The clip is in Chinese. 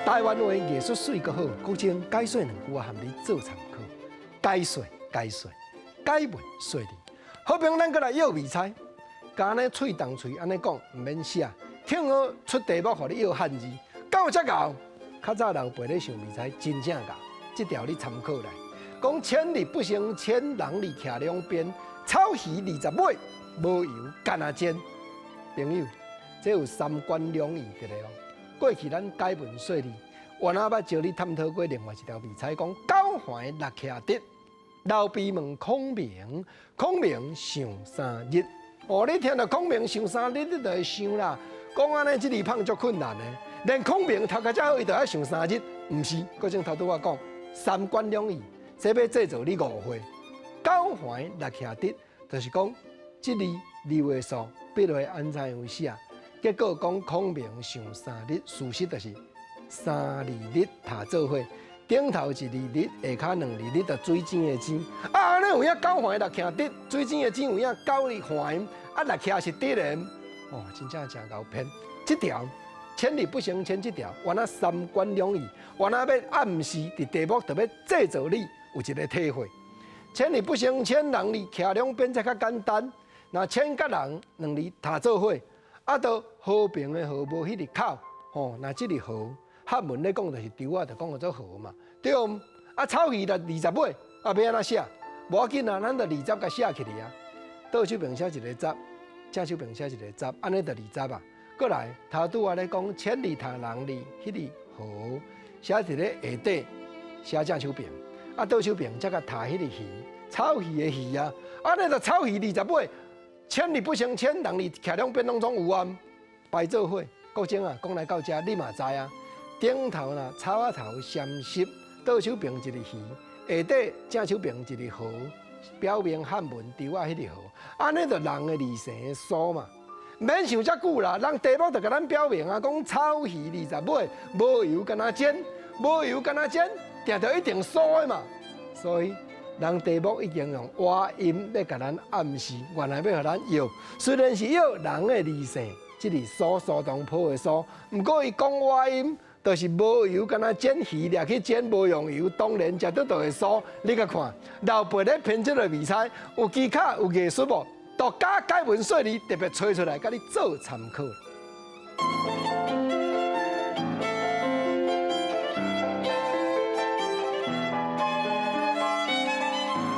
台湾话艺术水阁好，古今解说两句啊，含你做参考。解说，解文说理。好评咱过来摇味菜，甲安尼喙动喙安尼讲，唔免写。听好出题目，互你摇汉字，到则到。较早老爸咧想味菜真正到，这条你参考来。讲千里不行千，人里徛两边。草鱼20尾，无油干那煎。朋友，这有三观两义的咧哦。过去咱解文说理，我那捌招你探讨过另外一条味菜，讲九环六徛直。老爸问孔明，孔明想3日。哦，你听到孔明想3日，你就会想啦，讲安尼这字胖足困难的。连孔明头壳才好，伊就要想3日，唔是？嗰种头拄我讲三观两义，这要制造你误会。九环六徛直，就是讲这字2画数笔落安怎样写？结果讲孔明想3日，事实就是3、2日塔做伙，顶头1、2日，下骹2、2日，就水井的井。啊，安尼有影9环六徛直，水井的井有影9环，啊六徛是直的。哦，真正真够偏。这条千里不行千这条，原来三观两义，原来要暗示伫题目特别制造你有一个体会。千里不行千，人里徛两边才较简单。那千甲人2字塔做伙，啊，到和平的和无迄个口，吼，那这个和汉文咧讲就是丢啊，就讲做和嘛，对唔？啊，草鱼就20尾，啊，要安怎写？无要紧啊，咱就20甲写起来啊。倒手边写一个十，正手边写一个十，安尼就20啊。过来，头拄啊咧讲千里塔人里，迄个和写伫咧下底，写正手边，啊，倒手边才甲塔迄个鱼，草鱼的鱼啊，安尼就草鱼20尾。千里不行千，人里徛两边拢总有啊，排做伙。国情啊，讲来到这，你嘛知啊。顶头啦，草仔头闪湿，倒手边一个鱼，下底正手边一个河，表明汉文丢啊迄个河，安尼就人的字成的疏嘛。免想遮久啦，人题目就甲咱表明啊，讲草鱼20尾，无油干那煎，无油干那煎，定着一定疏的嘛。所以。人题目已经用话音要甲咱暗示，原来要互咱摇。虽然是摇人的字性，即个苏东坡的苏，不过伊讲话音，就是无油干那煎鱼掠去煎，无用油，当然食得到的苏。你甲看，老爸咧编这个味菜，有技巧有艺术无？独家解文说理特别吹出来，甲你做参考。